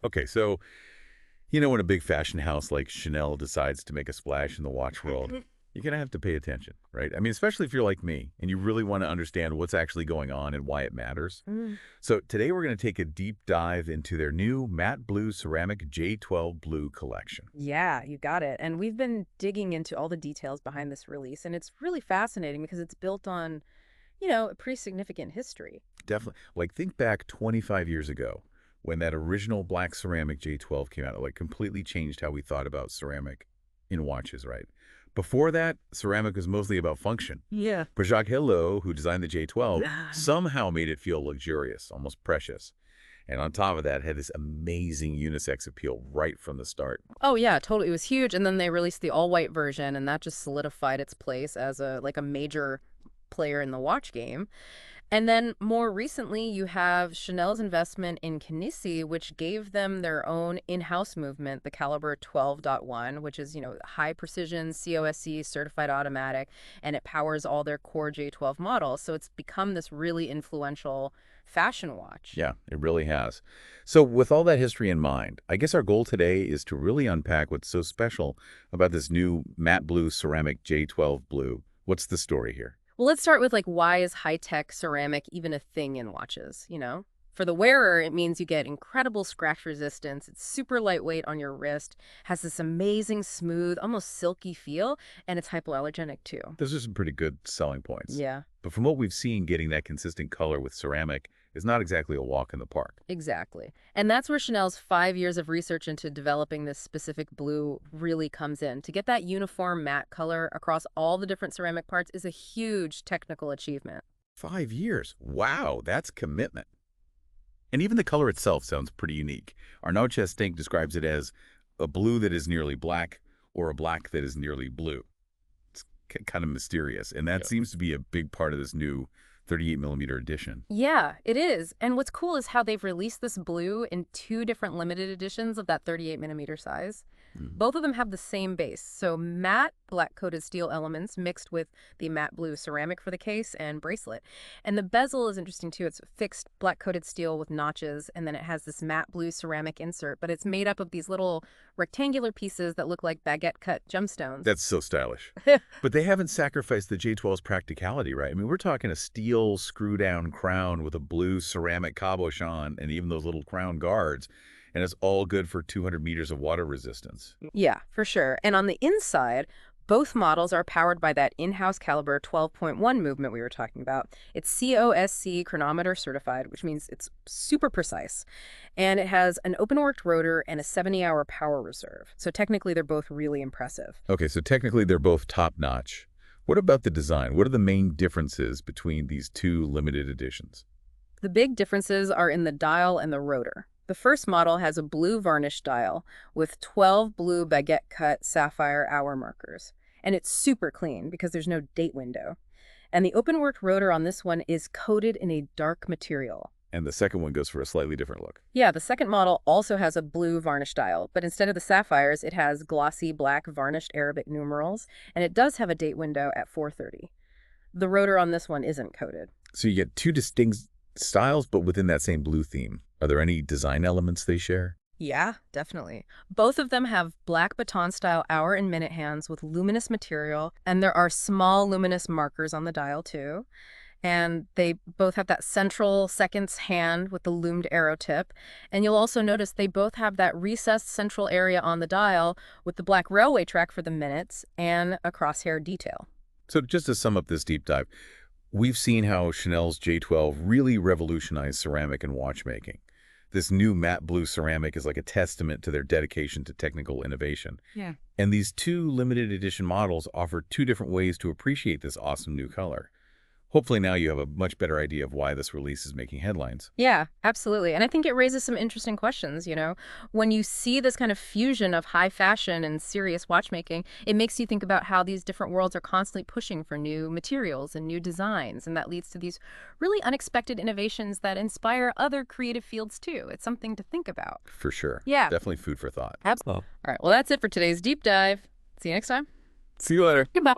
Okay, so, you know, when a big fashion house like Chanel decides to make a splash in the watch world, you're going to have to pay attention, right? I mean, especially if you're like me and you really want to understand what's actually going on and why it matters. Mm. So today we're going to take a deep dive into their new matte blue ceramic J12 Blue Collection. Yeah, you got it. And we've been digging into all the details behind this release, and it's really fascinating because it's built on, a pretty significant history. Definitely. Like, think back 25 years ago when that original black ceramic J12 came out. It, like, completely changed how we thought about ceramic in watches, right? Before that, ceramic was mostly about function. Yeah. But Jacques Hellot, who designed the J12, Ah. somehow made it feel luxurious, almost precious. And on top of that, had this amazing unisex appeal right from the start. Oh yeah, totally. It was huge, and then they released the all-white version, and that just solidified its place as a major player in the watch game. And then more recently, you have Chanel's investment in Kinesi, which gave them their own in-house movement, the Caliber 12.1, which is, high precision COSC certified automatic, and it powers all their core J12 models. So it's become this really influential fashion watch. Yeah, it really has. So with all that history in mind, I guess our goal today is to really unpack what's so special about this new matte blue ceramic J12 Blue. What's the story here? Well, let's start with why is high-tech ceramic even a thing in watches? For the wearer, it means you get incredible scratch resistance. It's super lightweight on your wrist, has this amazing smooth, almost silky feel, and it's hypoallergenic too. Those are some pretty good selling points. Yeah, But from what we've seen, getting that consistent color with ceramic is not exactly a walk in the park. exactly. And that's where Chanel's 5 years of research into developing this specific blue really comes in. To get that uniform matte color across all the different ceramic parts is a huge technical achievement. 5 years. Wow, that's commitment. And even the color itself sounds pretty unique. Arnaud Chestink describes it as a blue that is nearly black or a black that is nearly blue. It's kind of mysterious, and that seems to be a big part of this new 38 millimeter edition. Yeah, it is. And what's cool is how they've released this blue in two different limited editions of that 38 millimeter size. Mhm. Both of them have the same base. So matte black-coated steel elements mixed with the matte blue ceramic for the case and bracelet. And the bezel is interesting too. It's fixed black-coated steel with notches, and then it has this matte blue ceramic insert, but it's made up of these little rectangular pieces that look like baguette-cut gemstones. That's so stylish. But they haven't sacrificed the J12's practicality, right? I mean, we're talking a steel screw-down crown with a blue ceramic cabochon and even those little crown guards. And it's all good for 200 meters of water resistance. Yeah, for sure. And on the inside, both models are powered by that in-house caliber 12.1 movement we were talking about. It's COSC chronometer certified, which means it's super precise. And it has an open-worked rotor and a 70-hour power reserve. So technically, they're both really impressive. Okay, so technically they're both top-notch. What about the design? What are the main differences between these two limited editions? The big differences are in the dial and the rotor. The first model has a blue varnish dial with 12 blue baguette-cut sapphire hour markers. And it's super clean because there's no date window. And the open-worked rotor on this one is coated in a dark material. And the second one goes for a slightly different look. Yeah, the second model also has a blue varnish dial, but instead of the sapphires, it has glossy black varnished Arabic numerals, and it does have a date window at 4:30. The rotor on this one isn't coated. So you get two distinct styles, but within that same blue theme. Are there any design elements they share? Yeah, definitely. Both of them have black baton-style hour and minute hands with luminous material, and there are small luminous markers on the dial too. And they both have that central seconds hand with the loomed arrow tip. And you'll also notice they both have that recessed central area on the dial with the black railway track for the minutes and a crosshair detail. So just to sum up this deep dive, we've seen how Chanel's J12 really revolutionized ceramic and watchmaking. This new matte blue ceramic is like a testament to their dedication to technical innovation. Yeah. And these two limited edition models offer two different ways to appreciate this awesome new color. Hopefully now you have a much better idea of why this release is making headlines. Yeah, absolutely. And I think it raises some interesting questions. When you see this kind of fusion of high fashion and serious watchmaking, it makes you think about how these different worlds are constantly pushing for new materials and new designs. And that leads to these really unexpected innovations that inspire other creative fields too. It's something to think about. For sure. Yeah. Definitely food for thought. Absolutely. All right. Well, that's it for today's deep dive. See you next time. See you later. Goodbye.